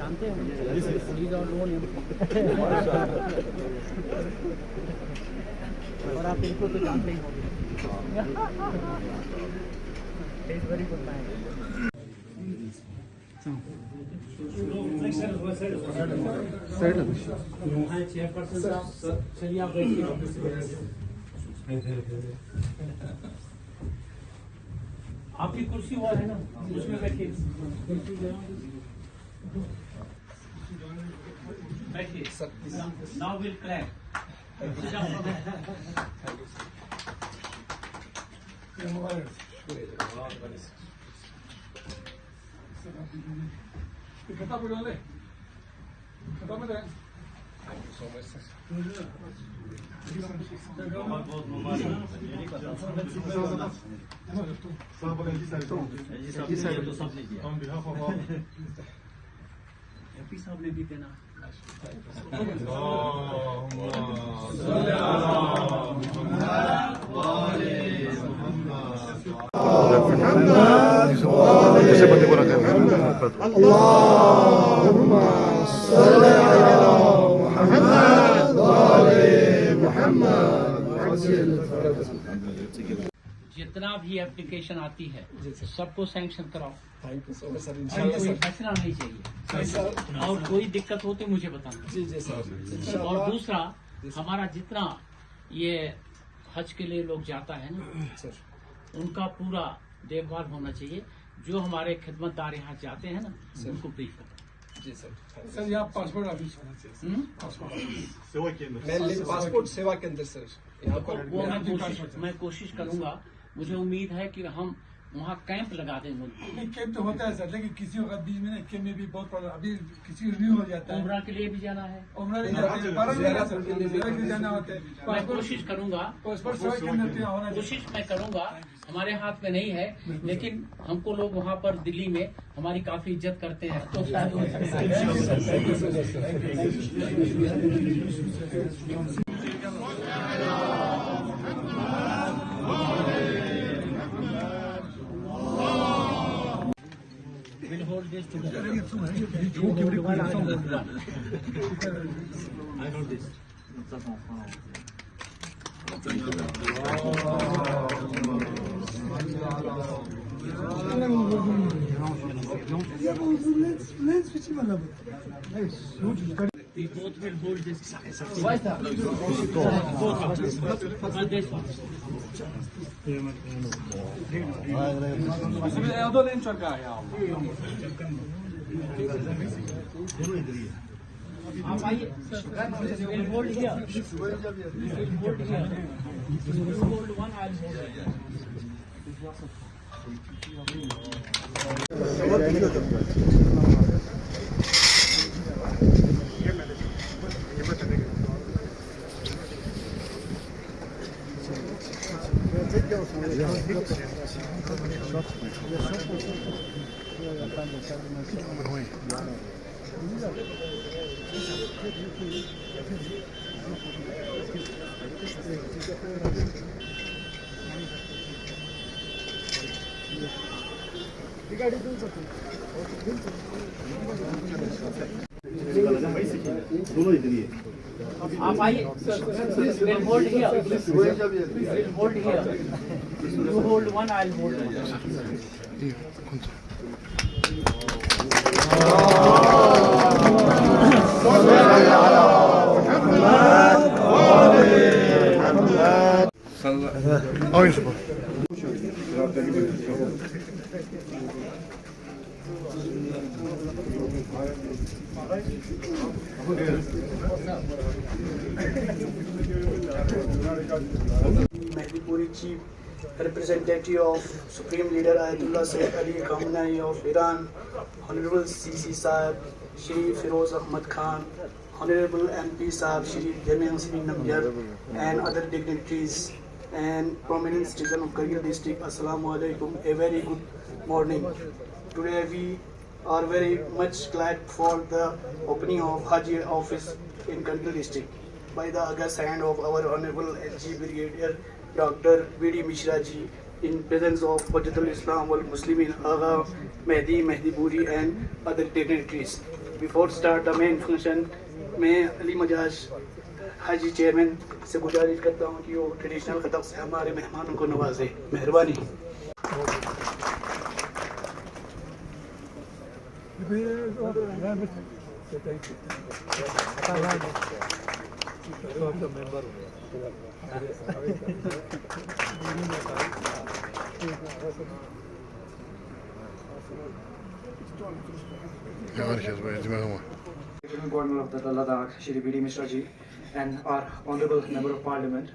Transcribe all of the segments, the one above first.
जानते हैं मुझे और आप बिल्कुल तो जानते ही होंगे वेरी गुड मैन चेयरपर्सन साहब चलिए आप बैठिए आपकी कुर्सी हुआ है ना उसमें बैठिए नाउ विल क्लैप एपी साहब ने भी देना जितना भी एप्लीकेशन आती है सबको सैंक्शन कराओ कोई फंसना नहीं चाहिए और कोई दिक्कत हो तो मुझे बताना जी जी सर और दूसरा हमारा जितना ये हज के लिए लोग जाता है ना सर उनका पूरा देखभाल होना चाहिए जो हमारे खिदमतदार यहाँ जाते हैं ना उनको ब्रीफ करो जी सर सर यहाँ पासपोर्ट ऑफिस होना चाहिए पासपोर्ट सेवा केंद्र सर यहाँ पर वो मैं कोशिश करूंगा मुझे उम्मीद है कि हम वहाँ कैंप लगा देंगे नहीं कैंप तो होता है सर लेकिन किसी वक्त बीच में कैंप में भी बहुत प्रॉब्लम अभी किसी रिव्यू हो जाता है उम्रा के लिए भी जाना है उम्रा के लिए जाना होता है मैं कोशिश करूंगा पासपोर्ट सेवा केंद्र होना कोशिश मैं करूंगा हमारे हाथ में नहीं है लेकिन हमको लोग वहाँ पर दिल्ली में हमारी काफी इज्जत करते हैं तो शायद हो We'll hold this together. I hold this. We both will hold this. दो लेन चल रहा है आप आइए we'll hold here. We'll hold here. You hold one, I'll hold. आप आइए we'll hold here. We'll hold here. You hold one, I'll hold one. Mehdipuri Chief Representative of Supreme Leader Ayatollah Sayyid Ali Khamenei of Iran, Honorable CC Sahib, Shri Firoz Ahmad Khan, Honorable MP Sahib, Shri Jamil Singh Nambiar, and other dignitaries and prominent citizens of Kargil district. Assalamu alaikum. A very good morning. Today we are very much glad for the opening of Hajj office in Kargil district by the august hand of our Honorable LG Brigadier Dr. B.D. Mishra ji, in presence of Hujjatul Islam wal Muslimin Agha Mehdipuri and other dignitaries. Before start the main function मैं अली मजाज हाजी chairman से गुजारिश करता हूँ कि वो traditional खतब से हमारे मेहमानों को नवाजे। मेहरबानी। Governor of the Ladakh, Shri B.D. Mishra ji, and our Honorable Member of Parliament,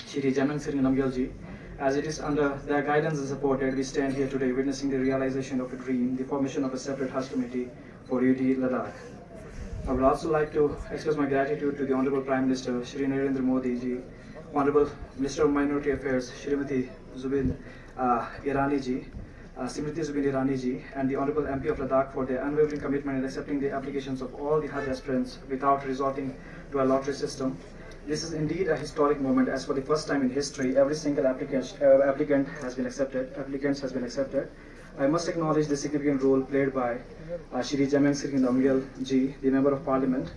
Shri Jameng Singh Namgyal ji. As it is under their guidance and supported, we stand here today witnessing the realization of a dream, the formation of a separate Hajj committee for UT Ladakh. I would also like to express my gratitude to the Honorable Prime Minister, Shri Narendra Modi ji, Honorable Minister of Minority Affairs, Shrimati Zubin Irani ji, Simriti Zubin Irani ji, and the Honorable MP of Ladakh for their unwavering commitment in accepting the applications of all the Hajj aspirants without resorting to a lottery system. This is indeed a historic moment, as for the first time in history, every single applicant has been accepted. I must acknowledge the significant role played by Shri Jameng Singh Namgyal ji, the Member of Parliament,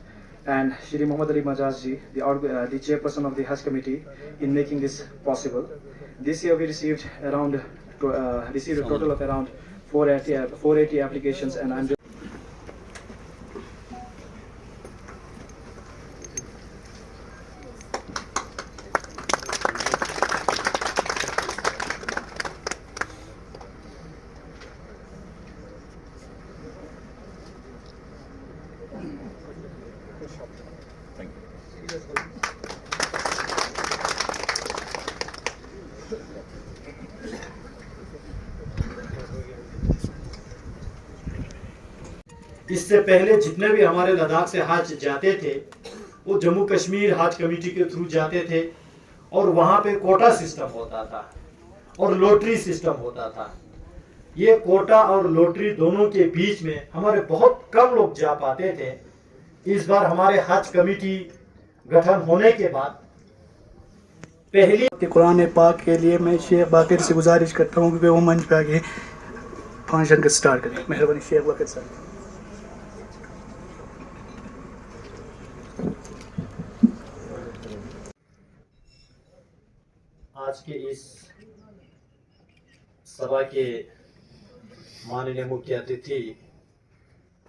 and Shri Muhammad Ali Majaz ji, the Chairperson of the Hajj Committee, in making this possible. This year we received a total of around 480 applications, and I'm इससे पहले जितने भी हमारे लद्दाख से हज जाते थे वो जम्मू कश्मीर हज कमेटी के थ्रू जाते थे और वहां पे कोटा सिस्टम होता था और लॉटरी सिस्टम होता था। ये कोटा और लॉटरी दोनों के बीच में हमारे बहुत कम लोग जा पाते थे। इस बार हमारे हज कमेटी गठन होने के बाद पहली कुरान पाक के लिए मैं शेख बाकिर से गुजारिश करता हूँ कि वो मंच पे आके फंक्शन का स्टार्ट करें। मेहरबानी शेख बाकिर साहब। आज के इस सभा के माननीय मुख्य अतिथि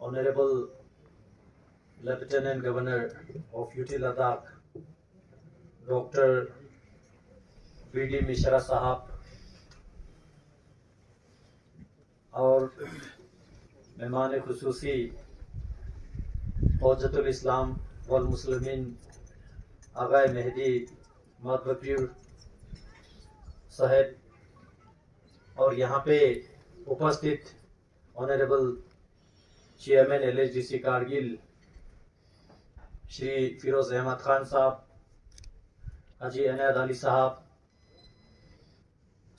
honourable lieutenant governor of UT Ladakh doctor BD Mishra साहब और मेहमान खुसूसी फौजतुल इस्लाम वल मुस्लिमीन आगाए मेहदी मदबपीर साहब और यहाँ पे उपस्थित honourable chairman LHDC Kargil Shri Firoz Ahmad Khan sahab, Haji Anayat Ali sahab,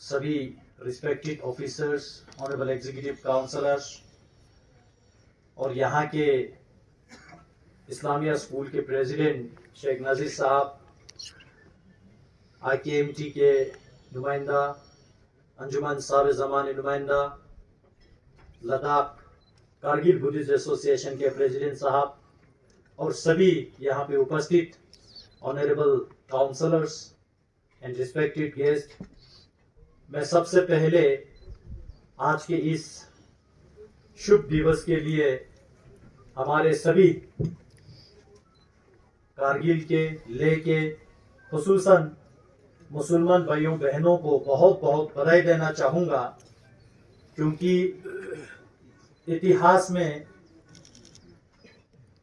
सभी respected officers, honourable executive councillors और यहाँ के इस्लामिया स्कूल के प्रेसिडेंट शेख नजीर साहब, IKMT के नुमाइंदा, अंजुमन साहब ज़मानी नुमाइंदा, लद्दाख कारगिल बुद्धिस्ट एसोसिएशन के प्रेसिडेंट साहब और सभी यहाँ पे उपस्थित honourable councillors and respected guest, मैं सबसे पहले आज के इस शुभ दिवस के लिए हमारे सभी कारगिल के लेह के खुसूसन मुसलमान भाइयों बहनों को बहुत बहुत बधाई देना चाहूँगा, क्योंकि इतिहास में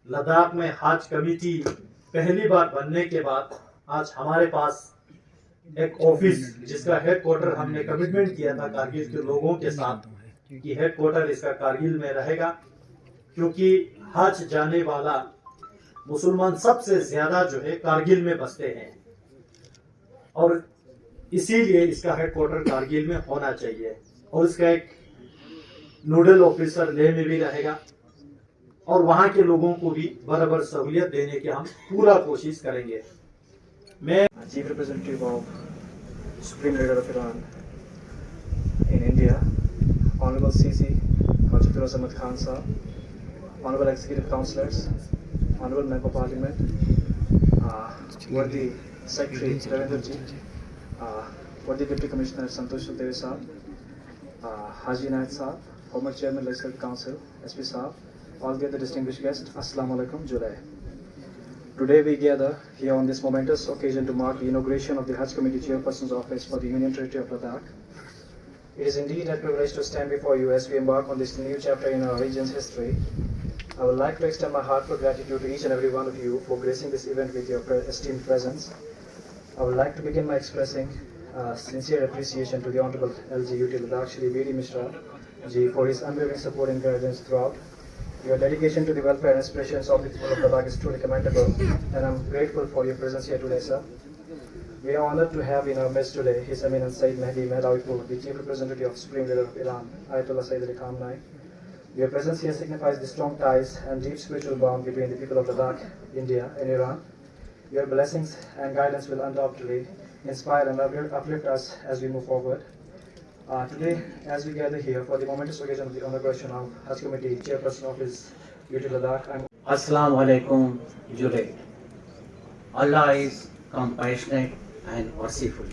लद्दाख में हज कमेटी पहली बार बनने के बाद आज हमारे पास एक ऑफिस जिसका हेडक्वार्टर हमने कमिटमेंट किया था कारगिल के लोगों के साथ कि हेडक्वार्टर इसका कारगिल में रहेगा, क्योंकि हज जाने वाला मुसलमान सबसे ज्यादा जो है कारगिल में बसते हैं और इसीलिए इसका हेडक्वार्टर कारगिल में होना चाहिए और इसका एक नोडल ऑफिसर लेह में भी रहेगा और वहां के लोगों को भी बराबर सहूलियत देने की हम पूरा कोशिश करेंगे। मैं Chief Representative of Supreme Leader of Iran in India, Honorable CC Hajjat Ahmad Khan Sahab, Honorable Executive Councillors, Honorable Member of Parliament, worthy Secretary Ravindra Ji, worthy Deputy Commissioner Santosh Dev Saab, Haji Naik Saab, former Chairman Legislative Council, SP Saab, all the other distinguished guests, Assalamu alaikum, Julai. Today we gather here on this momentous occasion to mark the inauguration of the Hajj Committee Chairperson's Office for the Union Territory of Ladakh. It is indeed a privilege to stand before you as we embark on this new chapter in our region's history. I would like to extend my heartfelt gratitude to each and every one of you for gracing this event with your esteemed presence. I would like to begin by expressing sincere appreciation to the Honorable LG UT Ladakh Shri B.D. Mishra Ji for his unwavering support and guidance throughout. Your dedication to the welfare and aspirations of the people of Ladakh is truly commendable, and I'm grateful for your presence here today, sir. We are honored to have in our midst today His Eminence Sayyid Mehdi Mehdawi, the Chief Representative of Supreme Leader of Iran, Ayatollah Sayyid Ali Khamenei. Your presence here signifies the strong ties and deep spiritual bond between the people of Ladakh, India, and Iran. Your blessings and guidance will undoubtedly inspire and uplift us as we move forward. Today, as we gather here for the momentous occasion of the inauguration of Hajj Committee Chairperson of His UT Ladakh, Assalamu alaikum, Julai. Allah is compassionate and merciful.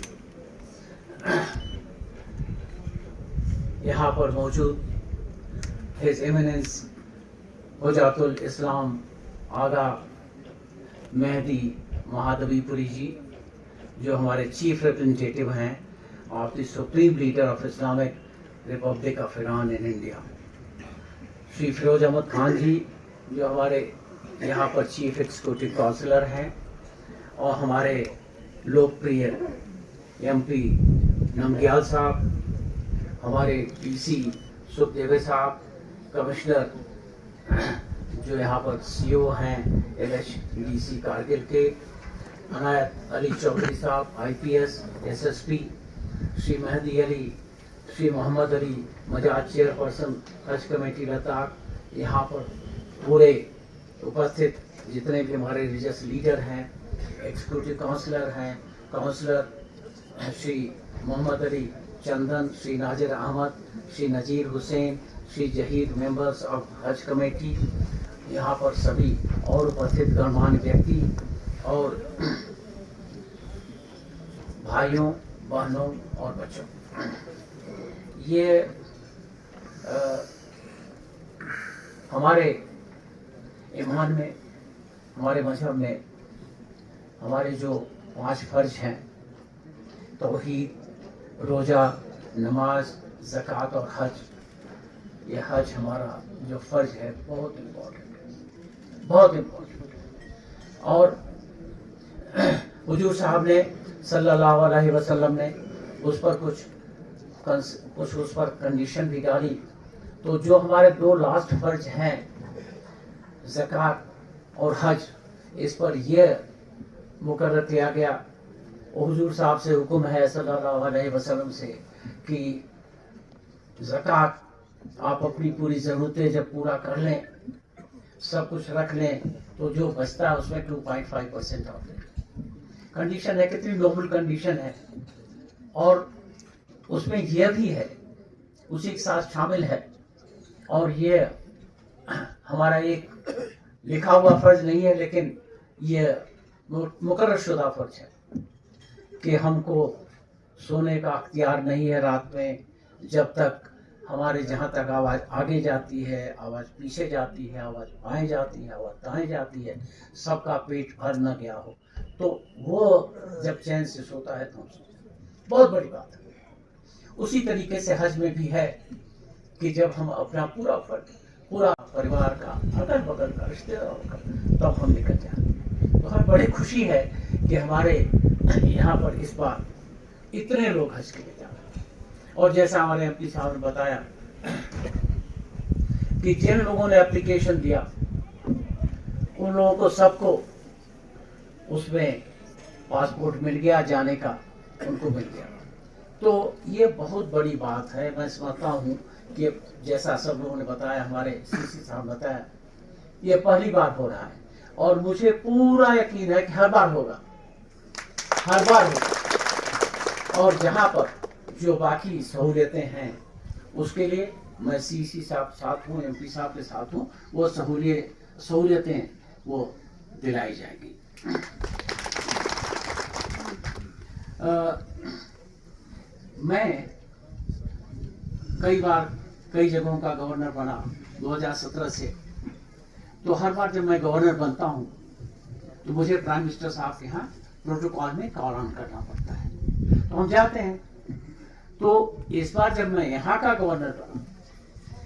यहाँ पर मौजूद His Eminence Hujatul Islam आगा मेहदी महादवीपुरी जी, जो हमारे chief representative हैं of the supreme leader of Islamic republic of Iran in India, Shri Firoz Ahmad Khan ji, जो हमारे यहाँ पर चीफ एग्जीक्यूटिव काउंसलर हैं, और हमारे लोकप्रिय एमपी नमग्याल साहब, हमारे पीसी सुखदेव साहब, कमिश्नर जो यहाँ पर सीओ हैं LHDC कारगिल के, अनायत अली चौधरी साहब IPS SSP, Shri Mehdi Ali, Shri Mohammad Ali Majaz chairperson Haj committee Ladakh, यहाँ पर पूरे उपस्थित जितने भी हमारे रिलीजियस लीडर हैं, एग्जीक्यूटिव काउंसलर हैं, councillor Shri Mohammad Ali Chandan, Shri Nazir Ahmad, Shri Nazir Hussain, Shri Zahid members of Haj committee, यहाँ पर सभी और उपस्थित गणमान्य व्यक्ति और भाइयों, बहनों और बच्चों, ये हमारे ईमान में, हमारे मजहब में हमारे जो 5 फर्ज हैं, तौहीद, रोज़ा, नमाज, ज़कात और हज, ये हज हमारा जो फ़र्ज है बहुत इम्पोर्टेंट है, बहुत इम्पोर्टेंट है। और हुजूर साहब ने सल्लल्लाहु अलैहि वसल्लम ने उस पर कुछ उस पर कंडीशन भी डाली। तो जो हमारे 2 लास्ट फर्ज हैं, ज़कात और हज, इस पर यह मुकर्रर किया गया, हुजूर साहब से हुक्म है सल्लल्लाहु अलैहि वसल्लम से कि ज़कात आप अपनी पूरी ज़रूरतें जब पूरा कर लें, सब कुछ रख लें, तो जो बचता है उसमें 2.5% आते हैं। कंडीशन है, कितनी नोबल कंडीशन है, और उसमें यह भी है, उसी के साथ शामिल है, और ये हमारा एक लिखा हुआ फर्ज नहीं है, लेकिन ये मुकर्रर शुदा फर्ज है कि हमको सोने का अख्तियार नहीं है रात में, जब तक हमारे जहाँ तक आवाज़ आगे जाती है, आवाज़ पीछे जाती है, आवाज़ बाएं जाती है, आवाज़ दाएं जाती है, सबका पेट भर न गया हो, तो वो जब चैन से सोता है तो हम सोते हैं। बहुत बड़ी बात है। उसी तरीके से हज में भी है कि जब हम अपना पूरा फर्ज, पूरा परिवार का, अगल बगल का, रिश्तेदारों का, तब हम निकल जाए। बहुत बड़ी खुशी है कि हमारे यहाँ पर इस बार इतने लोग हज के लिए जा रहे हैं। और जैसा हमारे एमपी साहब ने बताया कि जिन लोगों ने एप्लीकेशन दिया, उन लोगों को सबको उसमें पासपोर्ट मिल गया, जाने का उनको मिल गया। तो ये बहुत बड़ी बात है। मैं समझता हूँ कि जैसा सब लोगों ने बताया, हमारे सीसी साहब बताया, ये पहली बार हो रहा है, और मुझे पूरा यकीन है कि हर बार होगा, हर बार होगा। और जहाँ पर जो बाकी सहूलियतें हैं उसके लिए मैं सीसी साहब साथ हूँ, एमपी साहब के साथ हूँ, वो सहूलियतें वो दिलाई जाएगी। मैं कई बार कई जगहों का गवर्नर बना 2017 से, तो हर बार जब मैं गवर्नर बनता हूँ तो मुझे प्राइम मिनिस्टर साहब के यहाँ प्रोटोकॉल में कॉल ऑन करना पड़ता है, तो हम जाते हैं। तो इस बार जब मैं यहाँ का गवर्नर बना,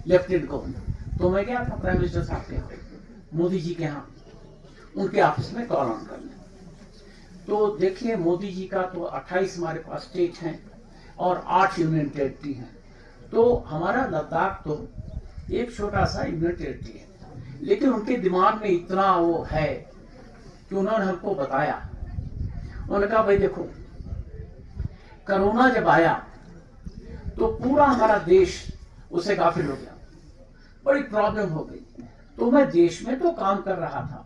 लेफ्टिनेंट गवर्नर, तो मैं गया था प्राइम मिनिस्टर साहब के यहाँ, मोदी जी के यहाँ, उनके ऑफिस में कॉल ऑन करने। तो देखिए मोदी जी का तो 28 हमारे पास स्टेट हैं और 8 यूनियन टेरिटरी हैं। तो हमारा लद्दाख तो एक छोटा सा यूनियन टेरिटरी है, लेकिन उनके दिमाग में इतना वो है कि उन्होंने हमको बताया, उन्होंने कहा भाई देखो, कोरोना जब आया तो पूरा हमारा देश उससे गाफिल हो गया, बड़ी प्रॉब्लम हो गई। तो मैं देश में तो काम कर रहा था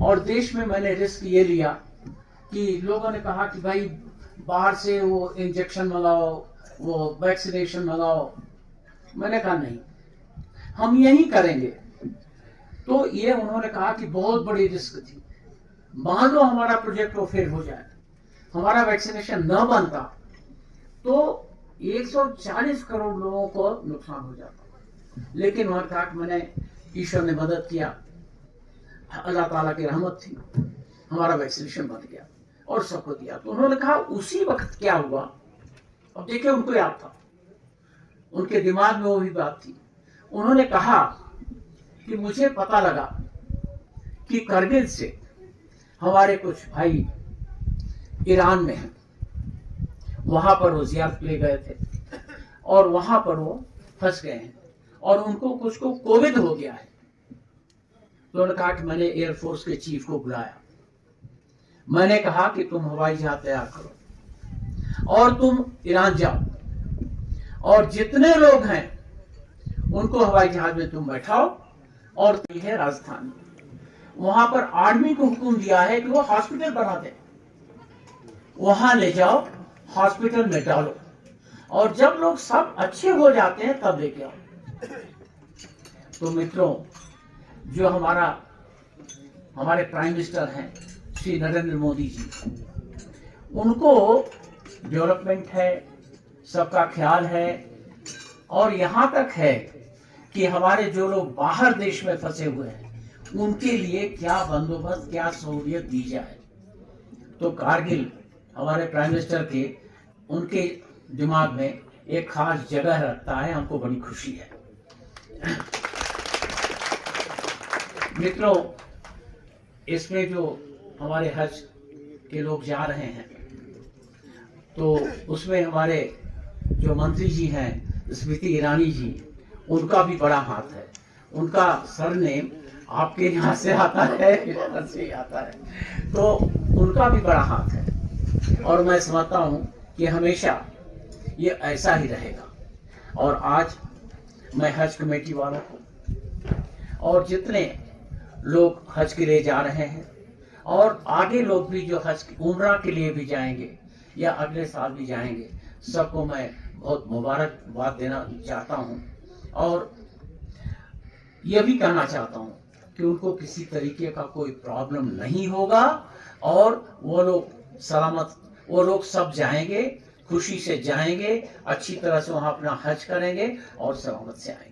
और देश में मैंने रिस्क ये लिया कि लोगों ने कहा कि भाई बाहर से वो इंजेक्शन मंगाओ, वो वैक्सीनेशन मंगाओ। मैंने कहा नहीं, हम यही करेंगे। तो ये उन्होंने कहा कि बहुत बड़ी रिस्क थी, मान लो हमारा प्रोजेक्ट वो फेल हो जाए, हमारा वैक्सीनेशन न बनता तो 140 करोड़ लोगों को नुकसान हो जाता। लेकिन उन्होंने कहा कि मैंने, ईश्वर ने मदद किया, अल्लाह ताला की रहमत थी, हमारा वैक्सीनेशन बन गया और सबको दिया। तो उन्होंने कहा उसी वक्त क्या हुआ, अब देखिए उनको याद था, उनके दिमाग में वो भी बात थी। उन्होंने कहा कि मुझे पता लगा कि करगिल से हमारे कुछ भाई ईरान में हैं, वहां पर वो जियारत ले गए थे और वहां पर वो फंस गए हैं और उनको कुछ को कोविड हो गया है। तो उन्होंने कहा कि मैंने एयरफोर्स के चीफ को बुलाया, मैंने कहा कि तुम हवाई जहाज तैयार करो और तुम ईरान जाओ और जितने लोग हैं उनको हवाई जहाज में तुम बैठाओ और है राजधानी, वहां पर आर्मी को हुक्म दिया है कि वो हॉस्पिटल बना दे, वहां ले जाओ, हॉस्पिटल में डालो और जब लोग सब अच्छे हो जाते हैं तब लेके आओ। तो मित्रों, जो हमारे प्राइम मिनिस्टर हैं श्री नरेंद्र मोदी जी, उनको डेवलपमेंट है, सबका ख्याल है और यहां तक है कि हमारे जो लोग बाहर देश में फंसे हुए हैं उनके लिए क्या बंदोबस्त, क्या सहूलियत दी जाए। तो कारगिल हमारे प्राइम मिनिस्टर के, उनके दिमाग में एक खास जगह रखता है, हमको बड़ी खुशी है। मित्रों, इसमें जो हमारे हज के लोग जा रहे हैं तो उसमें हमारे जो मंत्री जी हैं स्मृति ईरानी जी, उनका भी बड़ा हाथ है। उनका सरनेम आपके यहाँ से आता है, इधर से आता है, तो उनका भी बड़ा हाथ है और मैं समझता हूँ कि हमेशा ये ऐसा ही रहेगा। और आज मैं हज कमेटी वालों को और जितने लोग हज के लिए जा रहे हैं और आगे लोग भी जो हज उम्रा के लिए भी जाएंगे या अगले साल भी जाएंगे, सबको मैं बहुत मुबारकबाद देना चाहता हूँ और यह भी कहना चाहता हूँ कि उनको किसी तरीके का कोई प्रॉब्लम नहीं होगा और वो लोग सलामत, वो लोग सब जाएंगे, खुशी से जाएंगे, अच्छी तरह से वहाँ अपना हज करेंगे और सलामत से आएंगे।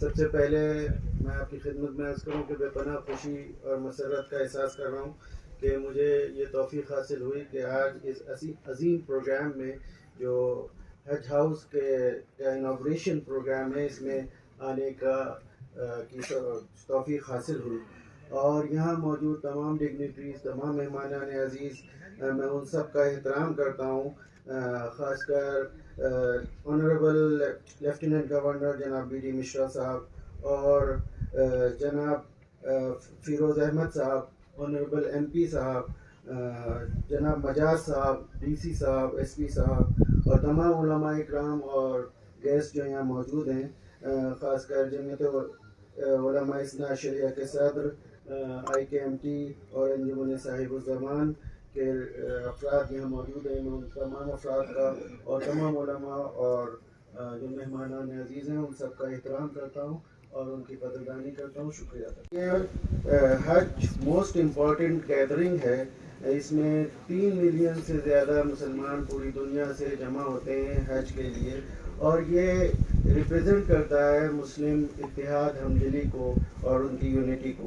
सबसे पहले मैं आपकी खिदमत में अर्ज़ करूँ कि बेपनाह खुशी और मसरत का एहसास कर रहा हूँ कि मुझे ये तौफ़ीक़ हासिल हुई कि आज इस अज़ीम प्रोग्राम में जो हज हाउस का इनाग्रेशन प्रोग्राम है इसमें आने का की तौफ़ीक़ हासिल हुई और यहाँ मौजूद तमाम डिग्निटरीज़, तमाम मेहमानान अज़ीज़, मैं उन सब का एहतराम करता हूँ, ख़ासकर ऑनरेबल लेफ्टिनेंट गवर्नर जनाब BD मिश्रा साहब और जनाब फ़िरोज़ अहमद साहब, ऑनरेबल MP साहब, जनाब मजाज साहब, DC साहब, SP साहब और तमाम उलमा इकराम और गेस्ट जो यहाँ मौजूद हैं, ख़ासकर जमीयत उलमा इस्ना शरिया के सदर, IKMT और अंजुमन साहिब ज़मान के अफराद यहाँ मौजूद हैं। मैं उन तमाम अफराद का और तमाम उलमा और जो मेहमानान अज़ीज़ हैं उन सब का एहतराम करता हूँ और उनकी कदरदानी करता हूँ। शुक्रिया। ये हज मोस्ट इम्पॉर्टेंट गैदरिंग है। इसमें 3 मिलियन से ज़्यादा मुसलमान पूरी दुनिया से जमा होते हैं हज के लिए और ये रिप्रेजेंट करता है मुस्लिम इत्तेहाद, हमदिली को और उनकी यूनिटी को।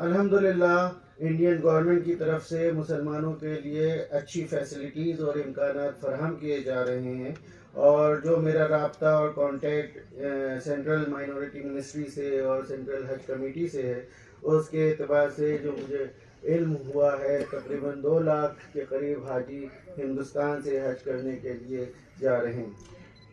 अल्हम्दुलिल्लाह इंडियन गवर्नमेंट की तरफ से मुसलमानों के लिए अच्छी फैसिलिटीज़ और इम्कानात फराहम किए जा रहे हैं और जो मेरा राब्ता और कांटेक्ट सेंट्रल माइनॉरिटी मिनिस्ट्री से और सेंट्रल हज कमेटी से है, उसके एतबार से जो मुझे इल्म हुआ है तकरीबन 2 लाख के करीब हाजी हिंदुस्तान से हज करने के लिए जा रहे हैं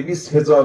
200,000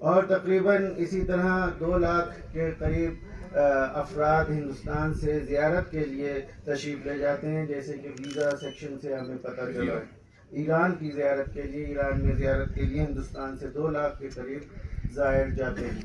और तकरीबन इसी तरह 2 लाख के करीब अफराद हिंदुस्तान से ज़ियारत के लिए तशरीफ़ ले जाते हैं, जैसे कि वीज़ा सेक्शन से हमें पता चला है। ईरान की ज़ियारत के लिए, ईरान में ज़ियारत के लिए हिंदुस्तान से 2 लाख के करीब ज़ायर जाते हैं।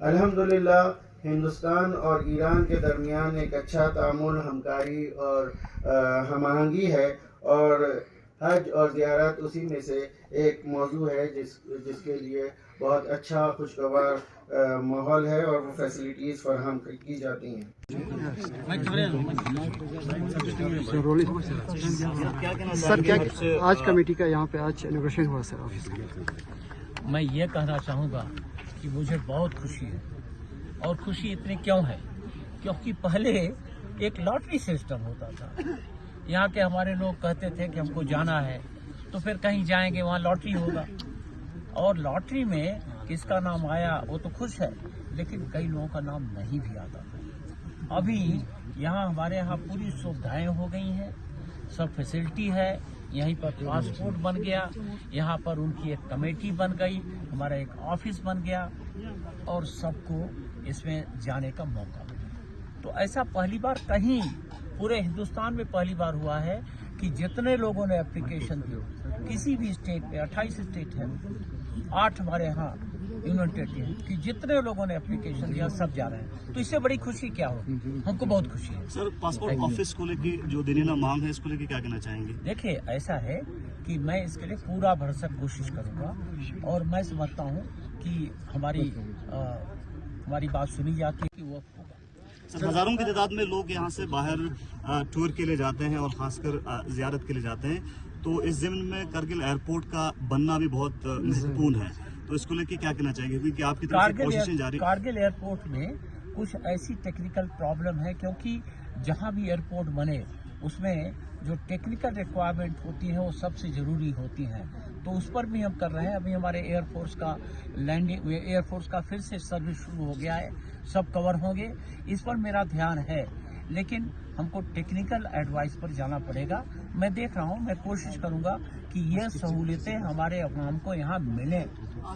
अल्हम्दुलिल्लाह हिंदुस्तान और ईरान के दरमियान एक अच्छा तामुल, हमकारी और हमआहंगी है और हज और ज़ियारत उसी में से एक मौजू है जिसके लिए बहुत अच्छा खुशगवार माहौल है और वो फैसिलिटीज़ फराहम की जाती हैं। सर क्या आज कमेटी का यहाँ पे आज इनॉग्रेशन हुआ सर ऑफिस का? मैं ये कहना चाहूँगा कि मुझे बहुत खुशी है और खुशी इतनी क्यों है क्योंकि पहले एक लॉटरी सिस्टम होता था। यहाँ के हमारे लोग कहते थे कि हमको जाना है तो फिर कहीं जाएंगे वहाँ लॉटरी होगा और लॉटरी में किसका नाम आया वो तो खुश है, लेकिन कई लोगों का नाम नहीं भी आता था। अभी यहाँ हमारे यहाँ पूरी सुविधाएं हो गई हैं, सब फैसिलिटी है, यहीं पर पासपोर्ट बन गया, यहाँ पर उनकी एक कमेटी बन गई, हमारा एक ऑफिस बन गया और सबको इसमें जाने का मौका मिला। तो ऐसा पहली बार कहीं पूरे हिंदुस्तान में पहली बार हुआ है कि जितने लोगों ने एप्लीकेशन दी किसी भी स्टेट में, 28 स्टेट है, 8 हमारे यहाँ यूनियन टेरिटरी है, कि जितने लोगों ने एप्लीकेशन दिया सब जा रहे हैं। तो इससे बड़ी खुशी क्या हो, हमको बहुत खुशी है। सर पासपोर्ट ऑफिस को लेकर जो दिनीना मांग है इसको लेकर क्या कहना चाहेंगे? देखिए ऐसा है कि मैं इसके लिए पूरा भरसक कोशिश करूंगा और मैं समझता हूं कि हमारी बात सुनी जाती है कि वो होगा। सर हजारों की तादाद में लोग यहाँ से बाहर टूर के लिए जाते हैं और खासकर जियारत के लिए जाते हैं, तो इस ज़िम्न में करगिल एयरपोर्ट का बनना भी बहुत महत्वपूर्ण है। तो तो इसको लेके क्या कहना चाहेंगे, क्योंकि आपकी तरफ से कोशिशें जारी। कारगिल एयरपोर्ट में कुछ ऐसी टेक्निकल प्रॉब्लम है, क्योंकि जहां भी एयरपोर्ट बने उसमें जो टेक्निकल रिक्वायरमेंट होती है वो सबसे जरूरी होती हैं, तो उस पर भी हम कर रहे हैं। अभी हमारे एयरफोर्स का फिर से सर्विस शुरू हो गया है, सब कवर होंगे, इस पर मेरा ध्यान है, लेकिन हमको टेक्निकल एडवाइस पर जाना पड़ेगा। मैं देख रहा हूँ, मैं कोशिश करूंगा कि ये सहूलियतें हमारे अवाम को यहाँ मिलें।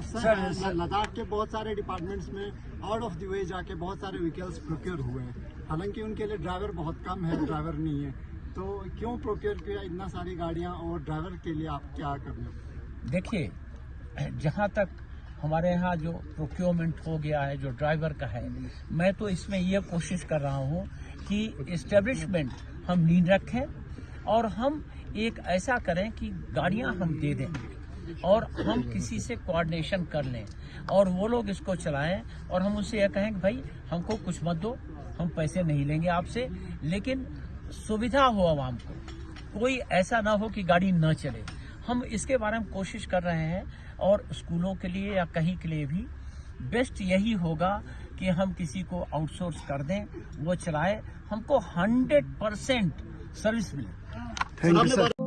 सर, लद्दाख के बहुत सारे डिपार्टमेंट्स में आउट ऑफ द वे जाके बहुत सारे व्हीकल्स प्रोक्योर हुए हैं, हालांकि उनके लिए ड्राइवर बहुत कम है, ड्राइवर नहीं है, तो क्यों प्रोक्योर किया इतना सारी गाड़ियाँ, और ड्राइवर के लिए आप क्या कर रहे हो? देखिए, जहाँ तक हमारे यहाँ जो प्रोक्योरमेंट हो गया है, जो ड्राइवर का है, मैं तो इसमें ये कोशिश कर रहा हूँ कि एस्टेब्लिशमेंट हम नीड रखें और हम एक ऐसा करें कि गाड़ियाँ हम दे दें और हम किसी से कोऑर्डिनेशन कर लें और वो लोग इसको चलाएं, और हम उनसे यह कहें कि भाई हमको कुछ मत दो, हम पैसे नहीं लेंगे आपसे, लेकिन सुविधा हो आवाम को, कोई ऐसा ना हो कि गाड़ी न चले। हम इसके बारे में कोशिश कर रहे हैं, और स्कूलों के लिए या कहीं के लिए भी बेस्ट यही होगा कि हम किसी को आउटसोर्स कर दें, वो चलाए, हमको 100% सर्विस मिले। Thank you sir.